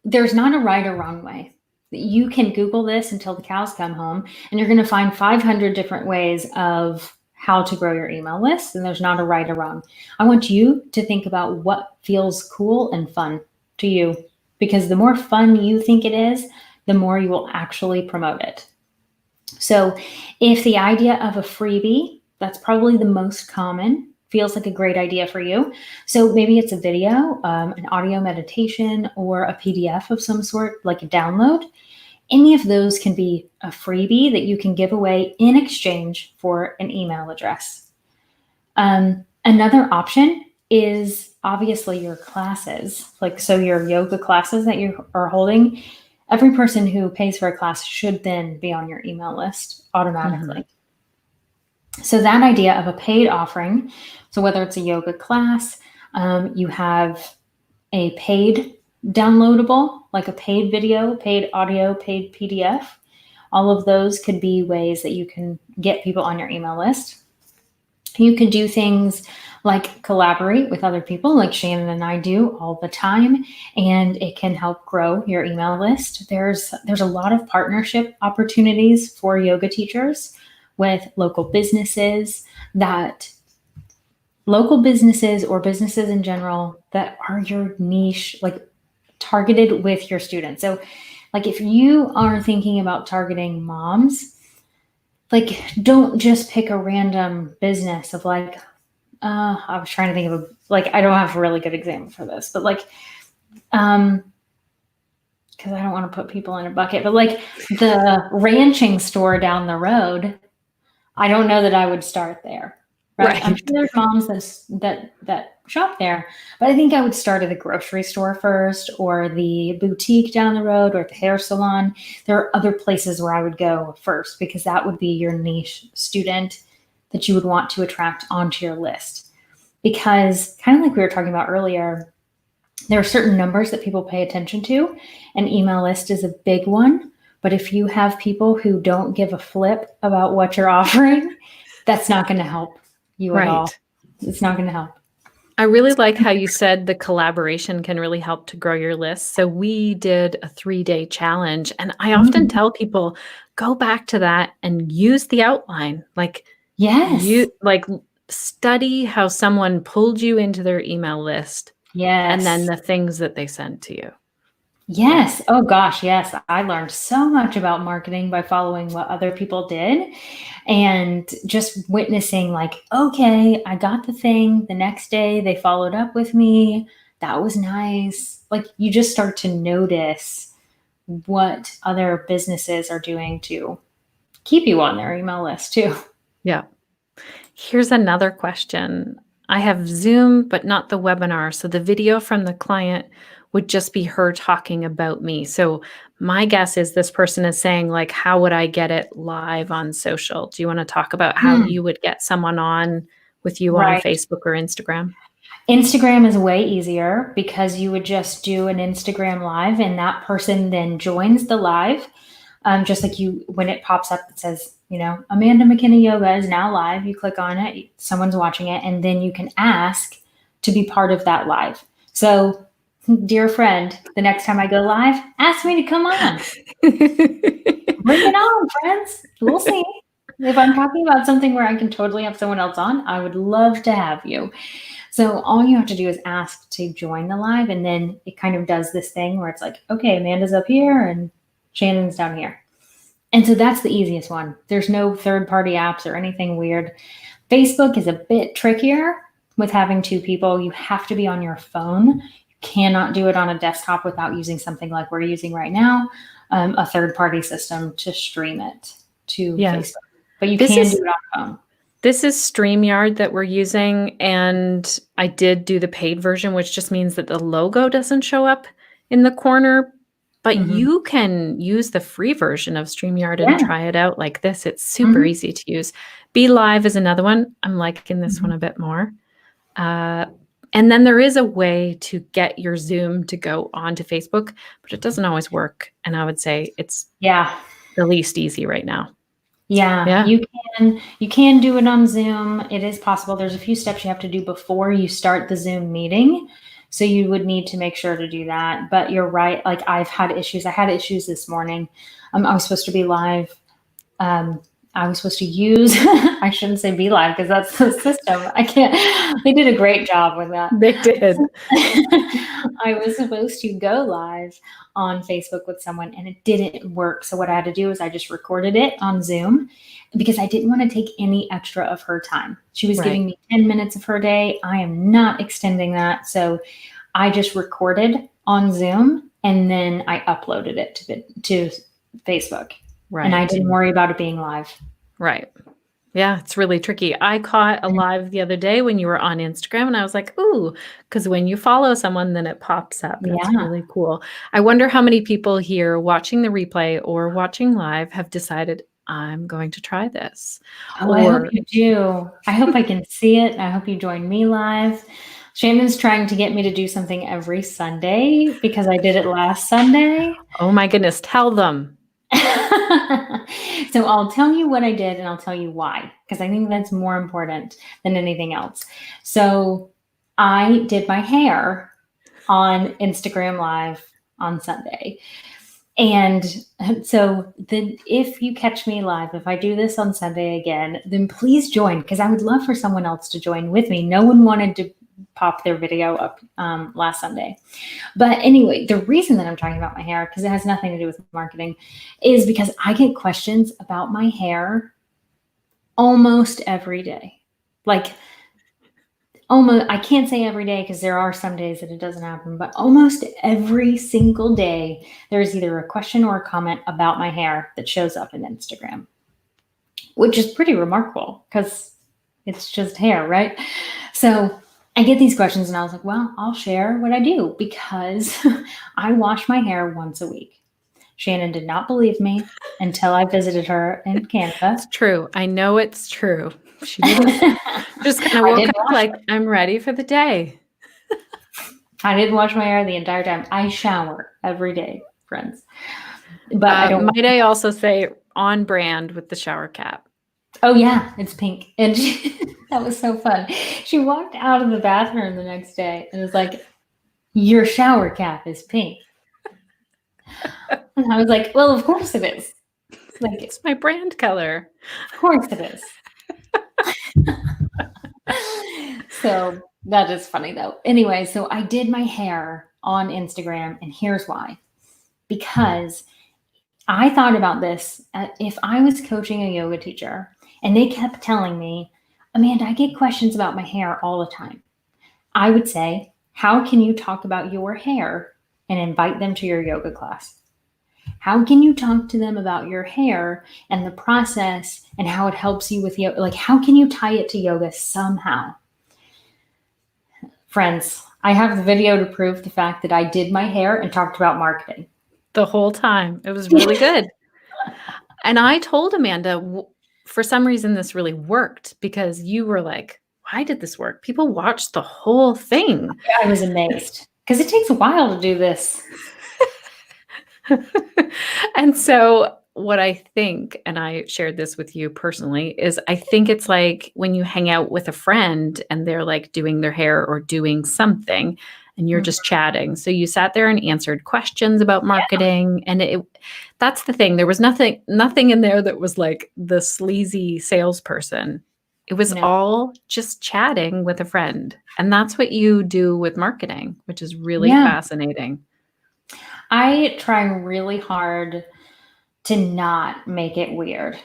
[SPEAKER 2] there's not a right or wrong way. You can Google this until the cows come home, and you're going to find 500 different ways of how to grow your email list. And there's not a right or wrong. I want you to think about what feels cool and fun to you, because the more fun you think it is, the more you will actually promote it. So if the idea of a freebie, that's probably the most common, feels like a great idea for you. So maybe it's a video, an audio meditation, or a PDF of some sort, like a download. Any of those can be a freebie that you can give away in exchange for an email address. Another option is obviously your classes. Like, so your yoga classes that you are holding, every person who pays for a class should then be on your email list automatically. Mm-hmm. So that idea of a paid offering, so whether it's a yoga class, you have a paid downloadable, like a paid video, paid audio, paid PDF. All of those could be ways that you can get people on your email list. You can do things like collaborate with other people, like Shannon and I do all the time, and it can help grow your email list. There's a lot of partnership opportunities for yoga teachers with local businesses or businesses in general that are your niche, like targeted with your students. So like if you are thinking about targeting moms, like don't just pick a random business of like, I was trying to think of I don't have a really good example for this, but like, because I don't want to put people in a bucket, but like the ranching store down the road, I don't know that I would start there. Right. I'm sure there's moms that shop there, but I think I would start at the grocery store first, or the boutique down the road, or the hair salon. There are other places where I would go first, because that would be your niche student that you would want to attract onto your list. Because kind of like we were talking about earlier, there are certain numbers that people pay attention to. An email list is a big one. But if you have people who don't give a flip about what you're offering, that's not going to help you at all. It's not going to help.
[SPEAKER 1] I really like how you said the collaboration can really help to grow your list. So we did a 3-day challenge, and I often tell people, go back to that and use the outline. Like,
[SPEAKER 2] yes,
[SPEAKER 1] study how someone pulled you into their email list.
[SPEAKER 2] Yes.
[SPEAKER 1] And then the things that they sent to you.
[SPEAKER 2] Yes. Oh gosh, yes. I learned so much about marketing by following what other people did and just witnessing like, okay, I got the thing. The next day they followed up with me. That was nice. Like you just start to notice what other businesses are doing to keep you on their email list too.
[SPEAKER 1] Yeah. Here's another question. I have Zoom, but not the webinar. So the video from the client would just be her talking about me. So my guess is this person is saying like, how would I get it live on social? Do you want to talk about how you would get someone on with you on Facebook or Instagram?
[SPEAKER 2] Instagram is way easier because you would just do an Instagram live and that person then joins the live. Just like when it pops up, it says, Amanda McKinney Yoga is now live. You click on it, someone's watching it, and then you can ask to be part of that live. So, dear friend, the next time I go live, ask me to come on. Bring it on, friends. We'll see. If I'm talking about something where I can totally have someone else on, I would love to have you. So all you have to do is ask to join the live, and then it kind of does this thing where it's like, okay, Amanda's up here and Shannon's down here. And so that's the easiest one. There's no third-party apps or anything weird. Facebook is a bit trickier with having two people. You have to be on your phone. You cannot do it on a desktop without using something like we're using right now, a third-party system to stream it to Facebook. But you can do it on phone.
[SPEAKER 1] This is StreamYard that we're using, and I did do the paid version, which just means that the logo doesn't show up in the corner, but you can use the free version of StreamYard and try it out like this. It's super easy to use. Be Live is another one. I'm liking this one a bit more. And then there is a way to get your Zoom to go onto Facebook, but it doesn't always work. And I would say it's the least easy right now.
[SPEAKER 2] Yeah, you can do it on Zoom. It is possible. There's a few steps you have to do before you start the Zoom meeting. So you would need to make sure to do that. But you're right. Like I've had issues. I had issues this morning. I was supposed to be live. I was supposed to use, I shouldn't say be live because that's the system. They did a great job with that.
[SPEAKER 1] They did.
[SPEAKER 2] I was supposed to go live on Facebook with someone and it didn't work. So what I had to do is I just recorded it on Zoom because I didn't want to take any extra of her time. She was giving me 10 minutes of her day. I am not extending that. So I just recorded on Zoom and then I uploaded it to Facebook. Right. And I didn't worry about it being live.
[SPEAKER 1] Right. Yeah, it's really tricky. I caught a live the other day when you were on Instagram and I was like, ooh, because when you follow someone, then it pops up. That's really cool. I wonder how many people here watching the replay or watching live have decided, I'm going to try this.
[SPEAKER 2] I hope you do. I hope I can see it. I hope you join me live. Shannon's trying to get me to do something every Sunday because I did it last Sunday.
[SPEAKER 1] Oh my goodness. Tell them.
[SPEAKER 2] So I'll tell you what I did and I'll tell you why, because I think that's more important than anything else. So I did my hair on Instagram Live on Sunday. And so if you catch me live, if I do this on Sunday again, then please join because I would love for someone else to join with me. No one wanted to pop their video up last Sunday. But anyway, the reason that I'm talking about my hair, because it has nothing to do with marketing, is because I get questions about my hair almost every day. Like almost, I can't say every day because there are some days that it doesn't happen, but almost every single day, there's either a question or a comment about my hair that shows up in Instagram, which is pretty remarkable because it's just hair, right? So I get these questions and I was like, well, I'll share what I do because I wash my hair once a week. Shannon did not believe me until I visited her in Canada.
[SPEAKER 1] It's true. I know it's true. She didn't just kind of woke up like, I'm ready for the day.
[SPEAKER 2] I didn't wash my hair the entire time. I shower every day, friends. But I don't.
[SPEAKER 1] Might I also say on brand with the shower cap?
[SPEAKER 2] Oh yeah, it's pink. And that was so fun. She walked out of the bathroom the next day and was like, your shower cap is pink. And I was like, well, of course it is. Like,
[SPEAKER 1] it's my brand color.
[SPEAKER 2] Of course it is. So that is funny though. Anyway, so I did my hair on Instagram and here's why. Because I thought about this. If I was coaching a yoga teacher and they kept telling me, Amanda, I get questions about my hair all the time, I would say, how can you talk about your hair and invite them to your yoga class? How can you talk to them about your hair and the process and how it helps you with yoga? Like, how can you tie it to yoga somehow? Friends, I have the video to prove the fact that I did my hair and talked about marketing.
[SPEAKER 1] The whole time. It was really good. And I told Amanda, for some reason, this really worked because you were like, why did this work? People watched the whole thing.
[SPEAKER 2] I was amazed because it takes a while to do this.
[SPEAKER 1] And so what I think, and I shared this with you personally, is I think it's like when you hang out with a friend and they're like doing their hair or doing something and you're
[SPEAKER 2] Mhm.
[SPEAKER 1] just chatting. So you sat there and answered questions about
[SPEAKER 2] Yeah.
[SPEAKER 1] marketing and that's the thing. There was nothing in there that was like the sleazy salesperson. It was
[SPEAKER 2] No.
[SPEAKER 1] all just chatting with a friend. And that's what you do with marketing, which is really
[SPEAKER 2] Yeah.
[SPEAKER 1] fascinating.
[SPEAKER 2] I try really hard to not make it weird.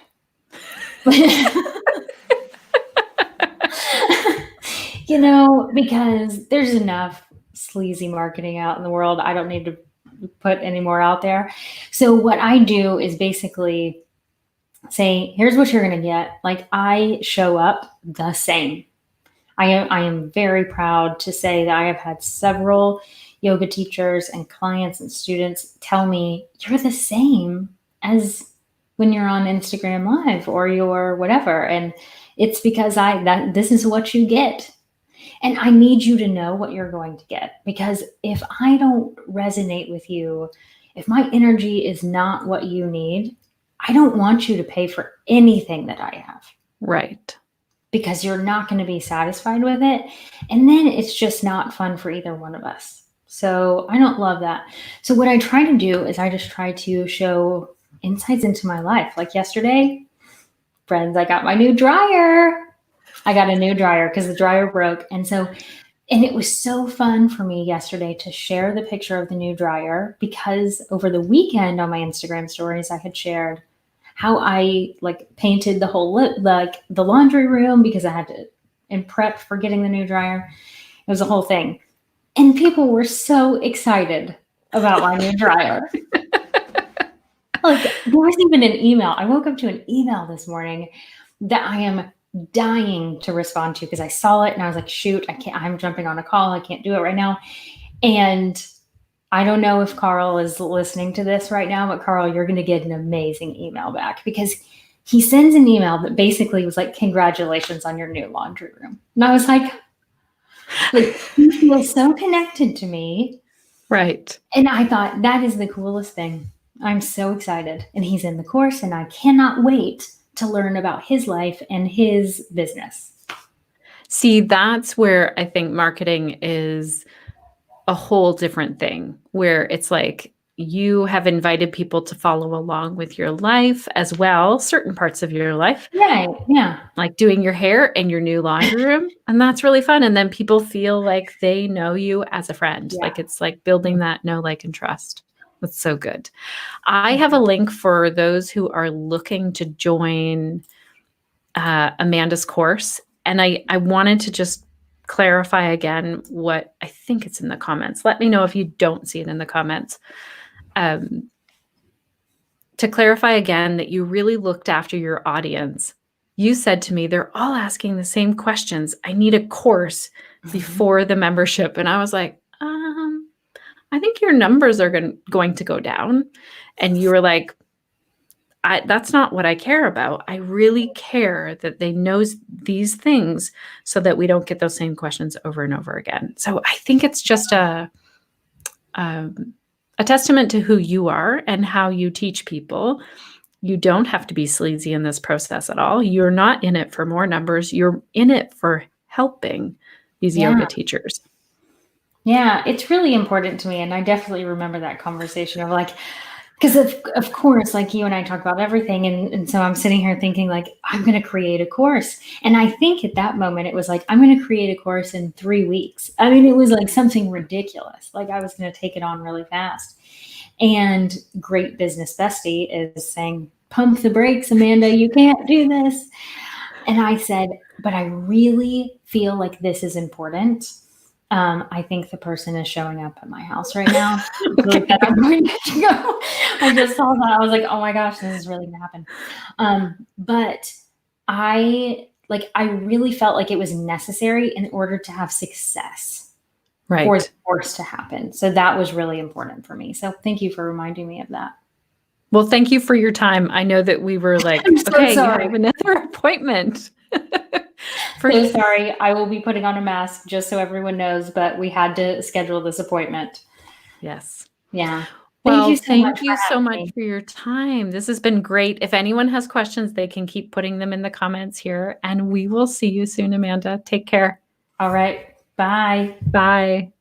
[SPEAKER 2] Because there's enough sleazy marketing out in the world. I don't need to put any more out there. So what I do is basically say, here's what you're going to get. Like, I show up the same. I am very proud to say that I have had several yoga teachers and clients and students tell me, you're the same as when you're on Instagram Live or your whatever. And it's because this is what you get. And I need you to know what you're going to get, because if I don't resonate with you, if my energy is not what you need, I don't want you to pay for anything that I have,
[SPEAKER 1] Right.
[SPEAKER 2] because you're not going to be satisfied with it. And then it's just not fun for either one of us. So I don't love that. So what I try to do is I just try to show insights into my life. Like yesterday, friends, I got my new dryer. I got a new dryer because the dryer broke. And it was so fun for me yesterday to share the picture of the new dryer, because over the weekend on my Instagram stories, I had shared how I like painted the whole like the laundry room because I had to in prep for getting the new dryer. It was a whole thing. And people were so excited about my new dryer. Like, there was even an email. I woke up to an email this morning that I am dying to respond to because I saw it and I was like, shoot, I'm jumping on a call. I can't do it right now. And I don't know if Carl is listening to this right now, but Carl, you're going to get an amazing email back, because he sends an email that basically was like, congratulations on your new laundry room. And I was like he feels so connected to me.
[SPEAKER 1] Right.
[SPEAKER 2] And I thought, that is the coolest thing. I'm so excited. And he's in the course, and I cannot wait to learn about his life and his business.
[SPEAKER 1] See, that's where I think marketing is a whole different thing, where it's like you have invited people to follow along with your life as well, certain parts of your life,
[SPEAKER 2] Right. Yeah.
[SPEAKER 1] like doing your hair and your new laundry room. And that's really fun. And then people feel like they know you as a friend.
[SPEAKER 2] Yeah.
[SPEAKER 1] Like it's like building that know, like, and trust. That's so good. I have a link for those who are looking to join Amanda's course. And I wanted to just clarify again what I think it's in the comments. Let me know if you don't see it in the comments. To clarify again that you really looked after your audience. You said to me, they're all asking the same questions. I need a course before the membership. And I was like, I think your numbers are going to go down. And you were like, that's not what I care about. I really care that they know these things so that we don't get those same questions over and over again. So I think it's just a testament to who you are and how you teach people. You don't have to be sleazy in this process at all. You're not in it for more numbers. You're in it for helping these yoga teachers.
[SPEAKER 2] Yeah, it's really important to me. And I definitely remember that conversation of like, because of course, like you and I talk about everything. And so I'm sitting here thinking like, I'm going to create a course. And I think at that moment, it was like, I'm going to create a course in 3 weeks. I mean, it was like something ridiculous. Like I was going to take it on really fast. And great business bestie is saying, pump the brakes, Amanda, you can't do this. And I said, but I really feel like this is important. I think the person is showing up at my house right now.
[SPEAKER 1] Okay.
[SPEAKER 2] Like, I'm going to go. I just saw that. I was like, oh my gosh, this is really going to happen. But I really felt like it was necessary in order to have success for the course to happen. So that was really important for me. So thank you for reminding me of that.
[SPEAKER 1] Well, thank you for your time. I know that we were like,
[SPEAKER 2] I'm so
[SPEAKER 1] okay,
[SPEAKER 2] sorry.
[SPEAKER 1] you have another appointment.
[SPEAKER 2] So sorry. I will be putting on a mask just so everyone knows, but we had to schedule this appointment.
[SPEAKER 1] Yes.
[SPEAKER 2] Yeah. Thank you
[SPEAKER 1] Well,
[SPEAKER 2] so much
[SPEAKER 1] thank
[SPEAKER 2] for
[SPEAKER 1] you so
[SPEAKER 2] having
[SPEAKER 1] much
[SPEAKER 2] me.
[SPEAKER 1] for your time. This has been great. If anyone has questions, they can keep putting them in the comments here, and we will see you soon, Amanda. Take care.
[SPEAKER 2] All right. Bye.
[SPEAKER 1] Bye.